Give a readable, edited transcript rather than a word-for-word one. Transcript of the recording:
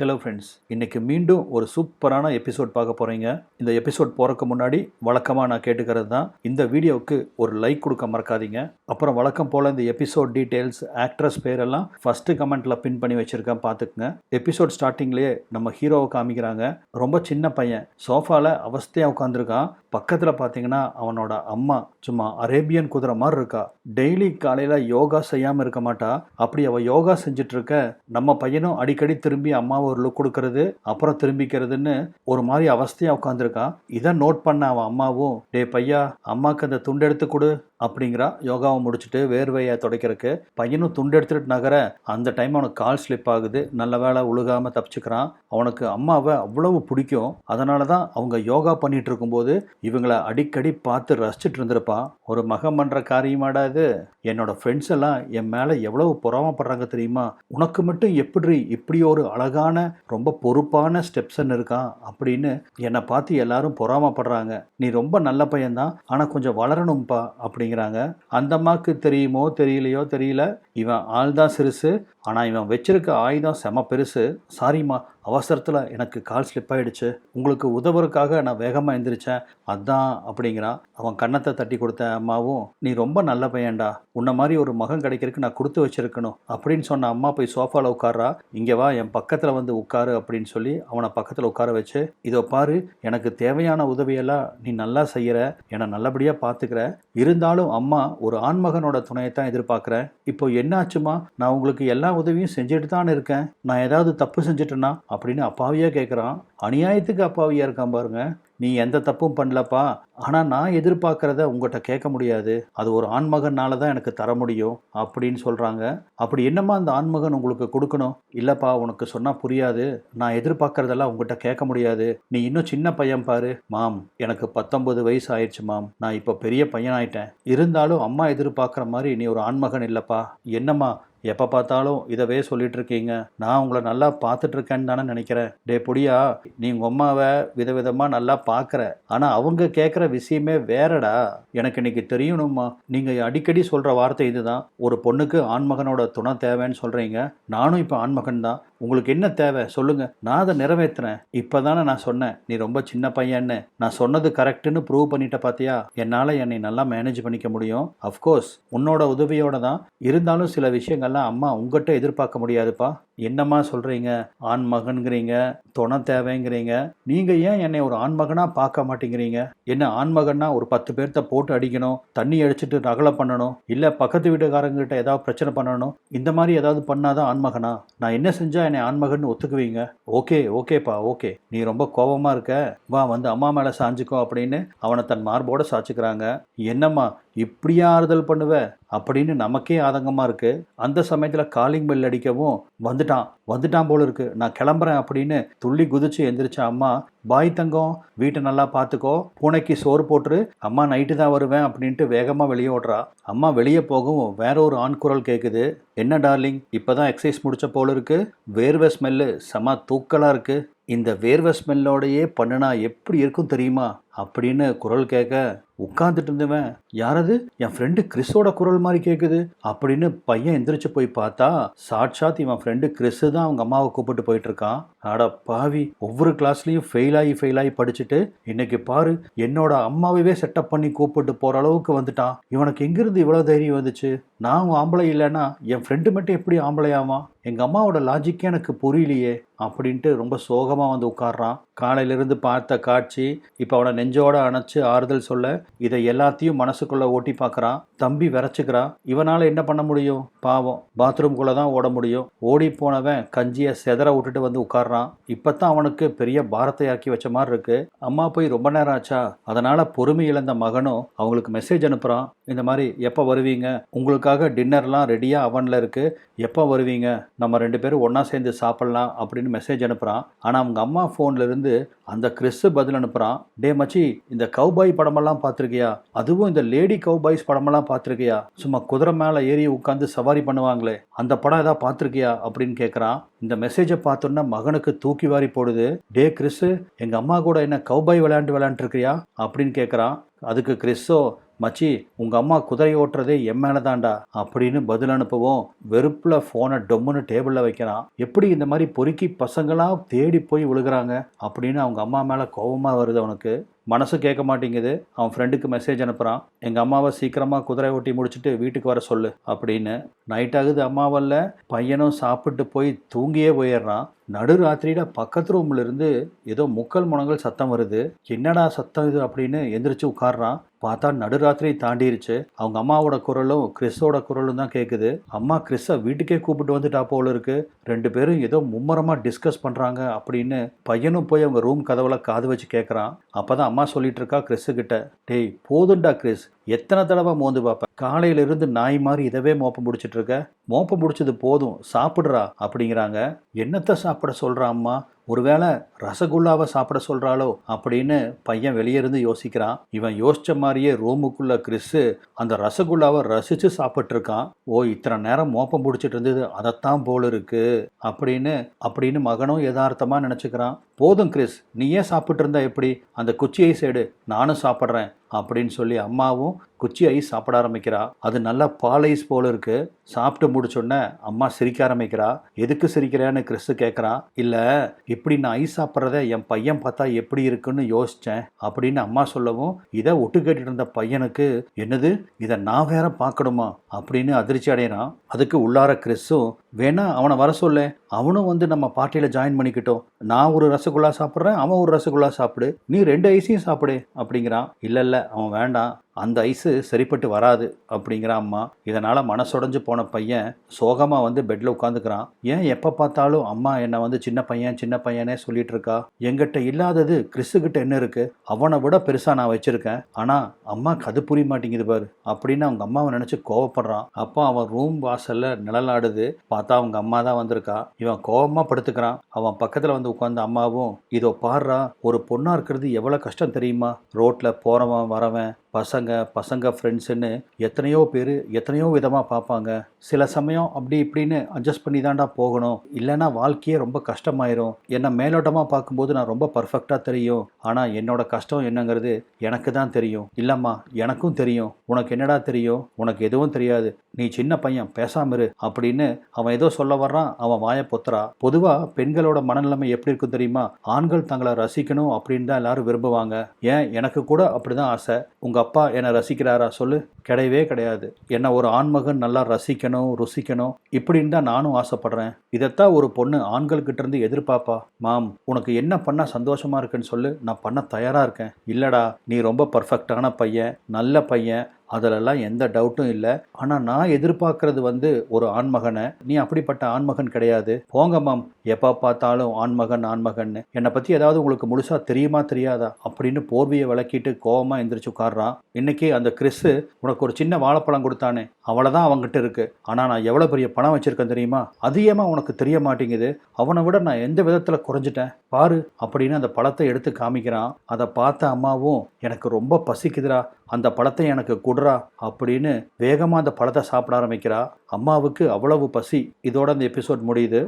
Hello friends, இன்றைக்கி மீண்டும் ஒரு சூப்பரான எபிசோட் பார்க்க போகிறீங்க. இந்த எபிசோட் போகிறக்கு முன்னாடி வழக்கமாக நான் கேட்டுக்கிறது தான், இந்த வீடியோவுக்கு ஒரு லைக் கொடுக்க மறக்காதீங்க. அப்புறம் வழக்கம் போல் இந்த எபிசோட் டீட்டெயில்ஸ், ஆக்ட்ரஸ் பேரெல்லாம் ஃபஸ்ட்டு கமெண்ட்டில் பின் பண்ணி வச்சுருக்கேன், பார்த்துக்குங்க. எபிசோட் ஸ்டார்டிங்லேயே நம்ம ஹீரோவை காமிக்கிறாங்க. ரொம்ப சின்ன பையன், சோஃபாவில் அவஸ்தையாக உட்காந்துருக்கான். பக்கத்தில் பார்த்தீங்கன்னா அவனோட அம்மா சும்மா அரேபியன் குதிரை மாதிரி இருக்கா. டெய்லி காலையில் யோகா செய்யாமல் இருக்க மாட்டா. அப்படி அவள் யோகா செஞ்சிட்ருக்க நம்ம பையனும் அடிக்கடி திரும்பி அம்மாவை ஒரு லுக் கொடுக்கறது, அப்புறம் திரும்பிக்கிறதுன்னு ஒரு மாதிரி அவஸ்தையாக உட்காந்துருக்கான். இதை நோட் பண்ண அவன் அம்மாவும், டே பையா, அம்மாவுக்கு அந்த துண்டு எடுத்து கொடு அப்படிங்கிறா. யோகாவை முடிச்சுட்டு வேர்வையை துடைக்கிறதுக்கு பையனும் துண்டு எடுத்துட்டு நகர அந்த டைம் அவனுக்கு கால் ஸ்லிப் ஆகுது. நல்ல வேளை உழுகாமல் தப்பிச்சுக்கிறான். அவனுக்கு அம்மாவை அவ்வளவு பிடிக்கும். அதனால தான் அவங்க யோகா பண்ணிட்டு இருக்கும்போது இவங்களை அடிக்கடி பார்த்து ரசிச்சுட்டு இருந்திருப்பான். ஒரு மகன் பண்ணுற காரியமாடா இது? என்னோட ஃப்ரெண்ட்ஸ் எல்லாம் என் மேலே எவ்வளவு பொறாமப்படுறாங்க தெரியுமா? உனக்கு மட்டும் எப்படி இப்படி ஒரு அழகான ரொம்ப பொறுப்பான ஸ்டெப்ஸன் இருக்கான் அப்படின்னு என்னை பார்த்து எல்லாரும் பொறாமப்படுறாங்க. நீ ரொம்ப நல்ல பையன்தான், ஆனால் கொஞ்சம் வளரணும்ப்பா அப்படிங்கிறாங்க. அந்த அம்மாவுக்கு தெரியுமோ தெரியலையோ தெரியல, இவன் ஆள் தான் சிறுசு, ஆனால் இவன் வச்சிருக்க ஆயுதம் செம பெருசு. சாரிம்மா, அவசரத்தில் எனக்கு கால் ஸ்லிப் ஆகிடுச்சு, உங்களுக்கு உதவுறதுக்காக நான் வேகமாக எழுந்திரிச்சேன், அதான் அப்படிங்கிறான். அவன் கன்னத்தை தட்டி கொடுத்த அம்மாவும், நீ ரொம்ப நல்ல பையன்டா, உன்ன மாதிரி ஒரு மகன் கிடைக்கிறதுக்கு நான் கொடுத்து வச்சிருக்கணும் அப்படின்னு சொன்ன அம்மா போய் சோஃபாவில் உட்கார்றா. இங்கே வா, என் பக்கத்தில் வந்து உட்காரு அப்படின்னு சொல்லி அவனை பக்கத்தில் உட்கார வச்சு, இதோ பாரு, எனக்கு தேவையான உதவியெல்லாம் நீ நல்லா செய்கிற, என்னை நல்லபடியாக பார்த்துக்கிற, இருந்தாலும் அம்மா ஒரு ஆண்மகனோட துணையை தான் எதிர்பார்க்குறேன். இப்போ என்னாச்சுமா? நான் உங்களுக்கு எல்லா உதவியும் செஞ்சுட்டு தான் இருக்கேன், நான் ஏதாவது தப்பு செஞ்சுட்டேன்னா அப்படின்னு அப்பாவியாக கேட்குறான். அநியாயத்துக்கு அப்பாவியாக இருக்கான் பாருங்க. நீ எந்த தப்பும் பண்ணலப்பா, ஆனால் நான் எதிர்பார்க்குறத உங்கள்கிட்ட கேட்க முடியாது, அது ஒரு ஆண்மகனால தான் எனக்கு தர முடியும் அப்படின்னு சொல்கிறாங்க. அப்படி என்னம்மா அந்த ஆண்மகன் உங்களுக்கு கொடுக்கணும்? இல்லைப்பா, உனக்கு சொன்னால் புரியாது, நான் எதிர்பார்க்குறதெல்லாம் உங்கள்கிட்ட கேட்க முடியாது, நீ இன்னும் சின்ன பையன் பாரு. மாம், எனக்கு 19 வயசு ஆயிடுச்சு மாம், நான் இப்போ பெரிய பையன் ஆயிட்டேன், இருந்தாலும் அம்மா எதிர்பார்க்குற மாதிரி நீ ஒரு ஆண்மகன் இல்லைப்பா. என்னம்மா எப்போ பார்த்தாலும் இதவே சொல்லிட்டு இருக்கீங்க, நான் உங்களை நல்லா பார்த்துட்ருக்கேன்னு தானே நினைக்கிறேன். டே பொடியா, நீ உங்கள் அம்மாவை விதவிதமாக நல்லா பார்க்குற, ஆனால் அவங்க கேட்குற விஷயமே வேறடா. எனக்கு இன்னைக்கு தெரியணுமா, நீங்கள் அடிக்கடி சொல்கிற வார்த்தை இதுதான், ஒரு பொண்ணுக்கு ஆண்மகனோட துணை தேவைன்னு சொல்கிறீங்க. நானும் இப்போ ஆண்மகன் தான், உங்களுக்கு என்ன தேவை சொல்லுங்கள், நான் அதை நிறைவேற்றுறேன். இப்போ தானே நான் சொன்னேன் நீ ரொம்ப சின்ன பையன்னு, நான் சொன்னது கரெக்டுன்னு ப்ரூவ் பண்ணிட்ட பார்த்தியா? என்னால் என்னை நல்லா மேனேஜ் பண்ணிக்க முடியும். அஃப்கோர்ஸ் உன்னோட உதவியோட தான், இருந்தாலும் சில விஷயங்கள்லாம் அம்மா உங்கள்கிட்ட எதிர்பார்க்க முடியாதுப்பா. என்னம்மா சொல்கிறீங்க? ஆண் மகன்கிறீங்க, துணை தேவைங்கிறீங்க, நீங்கள் ஏன் என்னை ஒரு ஆண்மகனாக பார்க்க மாட்டேங்கிறீங்க? என்ன ஆண்மகன்னா ஒரு 10 பேர்த்த போட்டு அடிக்கணும், தண்ணி அடிச்சுட்டு ரகலை பண்ணணும், இல்லை பக்கத்து வீட்டுக்காரங்கிட்ட ஏதாவது பிரச்சனை பண்ணணும், இந்த மாதிரி ஏதாவது பண்ணாதான் ஆண்மகனா? நான் என்ன செஞ்சால் என்னை ஆண்மகன் ஒத்துக்குவீங்க? ஓகேப்பா ஓகே, நீ ரொம்ப கோபமாக இருக்க, வா வந்து அம்மா மேலே சாஞ்சிக்கோ அப்படின்னு அவனை தன் மார்போட சாச்சுக்கிறாங்க. என்னம்மா இப்படியா ஆறுதல் பண்ணுவ அப்படின்னு நமக்கே ஆதங்கமாக இருக்குது. அந்த சமயத்தில் காலிங் பெல் அடிக்கவும், வந்துட்டான் போல இருக்கு, நான் கிளம்புறேன் அப்படின்னு துள்ளி குதிச்சு எந்திரிச்ச அம்மா, பாய் தங்கம், வீட்டை நல்லா பார்த்துக்கோ, பூனைக்கு சோறு போட்டுரு, அம்மா நைட்டு தான் வருவேன் அப்படின்ட்டு வேகமாக வெளியே ஓடுறா. அம்மா வெளியே போகவும் வேற ஒரு ஆண் குரல் கேட்குது. என்ன டார்லிங், இப்போ தான் எக்ஸசைஸ் முடிச்ச போல இருக்கு, வேர்வை ஸ்மெல்லு செம தூக்கலாக இருக்கு, இந்த வேர்வை ஸ்மெல்லோடையே பண்ணுனா எப்படி இருக்கும் தெரியுமா அப்படின்னு குரல் கேட்க, உட்காந்துட்டு இருந்தவன், யாரது, என் ஃப்ரெண்டு கிறிஸோட குரல் மாதிரி கேட்குது அப்படின்னு பையன் எந்திரிச்சு போய் பார்த்தா, சாட்சாத் இவன் ஃப்ரெண்டு கிறிஸு தான் அவங்க அம்மாவை கூப்பிட்டு போயிட்டு இருக்கான். ஆடா பாவி, ஒவ்வொரு கிளாஸ்லையும் ஃபெயில் ஆகி படிச்சுட்டு இன்னைக்கு பாரு என்னோட அம்மாவே செட்டப் பண்ணி கூப்பிட்டு போகிற அளவுக்கு வந்துட்டான். இவனுக்கு எங்கிருந்து இவ்வளோ தைரியம் வந்துச்சு? நான் ஆம்பளை இல்லைன்னா என் ஃப்ரெண்டு மட்டும் எப்படி ஆம்பளையாவான்? எங்கள் அம்மாவோட லாஜிக்கே எனக்கு புரியலையே அப்படின்ட்டு ரொம்ப சோகமாக வந்து உட்கார்றான். காலையிலிருந்து பார்த்த காட்சி இப்போ அவனை நெஞ்சோட அணைச்சு ஆறுதல் சொல்ல, இதை எல்லாத்தையும் மனசுக்குள்ளே ஓட்டி பார்க்குறான். தம்பி விரைச்சிக்கிறான். இவனால் என்ன பண்ண முடியும்? பாவம், பாத்ரூம்குள்ளே தான் ஓட முடியும். ஓடி போனவன் கஞ்சியை செதற விட்டுட்டு வந்து உட்கார்றான். இப்போ தான் அவனுக்கு பெரிய பாரத்தை இறக்கி வச்ச மாதிரி இருக்கு. அம்மா போய் ரொம்ப நேரம் ஆச்சா, அதனால் பொறுமை இழந்த மகனும் அவங்களுக்கு மெசேஜ் அனுப்புகிறான். இந்த மாதிரி, எப்போ வருவீங்க, உங்களுக்காக டின்னர்லாம் ரெடியாக அவனில் இருக்குது, எப்போ வருவீங்க, நம்ம 2 பேரும் ஒன்றா சேர்ந்து சாப்பிட்லாம் அப்படின்னு மெசேஜ் அனுப்புகிறான். ஆனால் அவங்க அம்மா ஃபோனில் இருந்து அந்த கிறிஸ் பதில் அனுப்புகிறான். டே மச்சி, இந்த கவுபாய் படமெல்லாம் பார்த்துருக்கியா? அதுவும் இந்த லேடி கவுபாய்ஸ் படமெல்லாம் பார்த்துருக்கியா? சும்மா குதிரை மேலே ஏறி உட்காந்து சவாரி பண்ணுவாங்களே, அந்த படம் ஏதாவது பார்த்துருக்கியா அப்படின்னு கேட்குறான். இந்த மெசேஜை பார்த்தோன்னா மகனுக்கு தூக்கி வாரி போடுது. டே கிறிஸ், எங்கள் அம்மா கூட என்ன கவுபாய் விளையாண்டுருக்கிறியா அப்படின்னு கேட்குறான். அதுக்கு கிறிஸோ, மச்சி உங்கள் அம்மா குதிரை ஓட்டுறதே என் மேலே தான்டா அப்படின்னு பதில் அனுப்பவும் வெறுப்பில் ஃபோனை டொம்முன்னு டேபிளில் வைக்கிறான். எப்படி இந்த மாதிரி பொறுக்கி பசங்களாம் தேடி போய் விழுகிறாங்க அப்படின்னு அவங்க அம்மா மேலே கோபமாக வருது அவனுக்கு. மனசு கேட்க மாட்டேங்குது. அவன் ஃப்ரெண்டுக்கு மெசேஜ் அனுப்புகிறான், எங்கள் அம்மாவை சீக்கிரமாக குதிரை ஓட்டி முடிச்சுட்டு வீட்டுக்கு வர சொல்லு அப்படின்னு. நைட் ஆகுது, அம்மாவல்ல பையனும் சாப்பிட்டு போய் தூங்கியே போயிடுறான். நடுராத்திரியில் பக்கத்து ரூம்ல இருந்து ஏதோ முக்கல் முனங்கள் சத்தம் வருது. என்னடா சத்தம் இது அப்படின்னு எந்திரிச்சு உட்கார்றான். பார்த்தா நடுராத்திரி தாண்டிருச்சு. அவங்க அம்மாவோட குரலும் கிறிஸோட குரலும் தான் கேட்குது. அம்மா கிறிஸை வீட்டுக்கே கூப்பிட்டு வந்துட்டா போல இருக்கு. ரெண்டு பேரும் ஏதோ மும்மரமாக டிஸ்கஸ் பண்ணுறாங்க அப்படின்னு பையனும் போய் அவங்க ரூம் கதவுல காது வச்சு கேட்குறான். அப்போதான் அம்மா சொல்லிட்டு இருக்கா கிறிஸு கிட்ட, டேய் போதுண்டா கிறிஸ், எத்தனை தடவை மோந்து பார்ப்பேன், காலையிலிருந்து நாய் மாதிரி இதவே மோப்பம் பிடிச்சிட்டு இருக்க, மோப்பம் பிடிச்சது போதும் சாப்பிட்றா அப்படிங்கிறாங்க. என்னத்தை சாப்பிட சொல்கிறா அம்மா, ஒருவேளை ரசகுல்லாவை சாப்பிட சொல்கிறாளோ அப்படின்னு பையன் வெளியே இருந்து யோசிக்கிறான். இவன் யோசிச்ச மாதிரியே ரூமுக்குள்ள கிறிஸு அந்த ரசகுல்லாவை ரசித்து சாப்பிட்ருக்கான். ஓ, இத்தனை நேரம் மோப்பம் பிடிச்சிட்டு இருந்தது அதைத்தான் போல இருக்கு அப்படின்னு மகனும் யதார்த்தமாக நினச்சிக்கிறான். போதும் கிறிஸ், நீ ஏன் சாப்பிட்டு இருந்தா எப்படி, அந்த குச்சி ஐஸ் எடு, நானும் சாப்பிட்றேன் அப்படின்னு சொல்லி அம்மாவும் குச்சி ஐஸ் சாப்பிட ஆரம்பிக்கிறா. அது நல்லா பால் ஐஸ் போல இருக்கு. சாப்பிட்டு முடிச்சோடனே அம்மா சிரிக்க ஆரம்பிக்கிறா. எதுக்கு சிரிக்கிறேன்னு கிறிஸ் கேட்குறான். இல்லை, இப்படி நான் ஐஸ் சாப்பிட்றத என் பையன் பார்த்தா எப்படி இருக்குன்னு யோசித்தேன் அப்படின்னு அம்மா சொல்லவும், இதை ஒட்டு கேட்டுட்டு இருந்த பையனுக்கு என்னது இதை நான் வேற பார்க்கணுமா அப்படின்னு அதிர்ச்சி அடைகிறான். அதுக்கு உள்ளார கிறிஸும், வேணா அவனை வர சொல்ல, அவனும் வந்து நம்ம பார்ட்டியில் ஜாயின் பண்ணிக்கிட்டோம், நான் ஒரு ரசகுல்லா சாப்பிட்றேன், அவன் ஒரு ரசகுல்லா சாப்பிடு, நீ 2 ஐஸையும் சாப்பிடு அப்படிங்கிறான். இல்லை அவன் வேண்டாம், அந்த ஐஸு சரிப்பட்டு வராது அப்படிங்கிறான் அம்மா. இதனால் மனசுடைஞ்சு போன பையன் சோகமாக வந்து பெட்டில் உட்காந்துக்கிறான். ஏன் எப்போ பார்த்தாலும் அம்மா என்னை வந்து சின்ன பையனே சொல்லிட்டு இருக்கா, எங்கிட்ட இல்லாதது கிறிஸுக்கிட்ட என்ன இருக்குது, அவனை விட பெருசாக நான் வச்சுருக்கேன், ஆனால் அம்மாவுக்கு அது புரிய மாட்டேங்குது பாரு அப்படின்னு அவங்க அம்மாவை நினச்சி கோவப்படுறான். அப்போ அவன் ரூம் வாசலில் நிழலாடுது. பார்த்தா அவங்க அம்மா தான் வந்திருக்கா. இவன் கோபமாக படுத்துக்கிறான். அவன் பக்கத்தில் வந்து உட்காந்து அம்மாவும், இதோ பாடுறா, ஒரு பொண்ணாக இருக்கிறது எவ்வளோ கஷ்டம் தெரியுமா, ரோட்டில் போகிறவன் வரவன் பசங்க ஃப்ரெண்ட்ஸுன்னு எத்தனையோ பேர் எத்தனையோ விதமாக பார்ப்பாங்க. சில சமயம் அப்படி இப்படின்னு அட்ஜஸ்ட் பண்ணி தாண்டா போகணும், இல்லைன்னா வாழ்க்கையே ரொம்ப கஷ்டமாயிரும். என்னை மேலோட்டமாக பார்க்கும்போது நான் ரொம்ப பர்ஃபெக்டாக தெரியும், ஆனால் என்னோட கஷ்டம் என்னங்கிறது எனக்கு தான் தெரியும். இல்லைம்மா, எனக்கும் தெரியும், உனக்கு என்னடா தெரியும், உனக்கு எதுவும் தெரியாது, நீ சின்ன பையன் பேசாம இரு அப்படின்னு அவன் ஏதோ சொல்ல வர்றான். அவன் வாயை பொத்துறா. பொதுவாக பெண்களோட மனநிலைமை எப்படி இருக்கும் தெரியுமா, ஆண்கள் தங்களை ரசிக்கணும் அப்படின்னு தான் எல்லாரும் விரும்புவாங்க. ஏன் எனக்கு கூட அப்படிதான் ஆசை. உங்க அப்பா என்னை ரசிக்கிறாரா சொல்லு, கிடையவே கிடையாது. என்னை ஒரு ஆண்மகன் நல்லா ரசிக்கணும் ருசிக்கணும் இப்படின்னு தான் நானும் ஆசைப்படுறேன். இதைத்தான் ஒரு பொண்ணு ஆண்கள்கிட்ட இருந்து எதிர்பார்ப்பா. மாம், உனக்கு என்ன பண்ணா சந்தோஷமா இருக்குன்னு சொல்லு, நான் பண்ண தயாரா இருக்கேன். இல்லடா, நீ ரொம்ப பர்ஃபெக்டான பையன், நல்ல பையன், அதிலெல்லாம் எந்த டவுட்டும் இல்லை. ஆனால் நான் எதிர்பார்க்கறது வந்து ஒரு ஆண்மகனை, நீ அப்படிப்பட்ட ஆண்மகன் கிடையாது. போங்க மாம், எப்போ பார்த்தாலும் ஆண்மகன்னு, என்னை பற்றி ஏதாவது உங்களுக்கு முழுசாக தெரியுமா தெரியாதா அப்படின்னு போர்வையை விளக்கிட்டு கோவமாக எந்திரிச்சு உட்கார்றான். இன்னைக்கு அந்த கிறிஸு உனக்கு ஒரு சின்ன வாழைப்பழம் கொடுத்தானே, அவ்வளோதான் அவங்ககிட்ட இருக்கு. ஆனால் நான் எவ்வளோ பெரிய பணம் வச்சிருக்கேன் தெரியுமா, அதிகமா உனக்கு தெரிய மாட்டேங்குது. அவனை விட நான் எந்த விதத்தில் குறைஞ்சிட்டேன் பாரு அப்படின்னு அந்த பழத்தை எடுத்து காமிக்கிறான். அதை பார்த்த அம்மாவும், எனக்கு ரொம்ப பசிக்குதுடா, அந்த பழத்தை எனக்கு குடுறா அப்படின்னு வேகமாக அந்த பழத்தை சாப்பிட ஆரம்பிக்கிறா. அம்மாவுக்கு அவ்வளவு பசி. இதோட அந்த எபிசோட் முடியுது.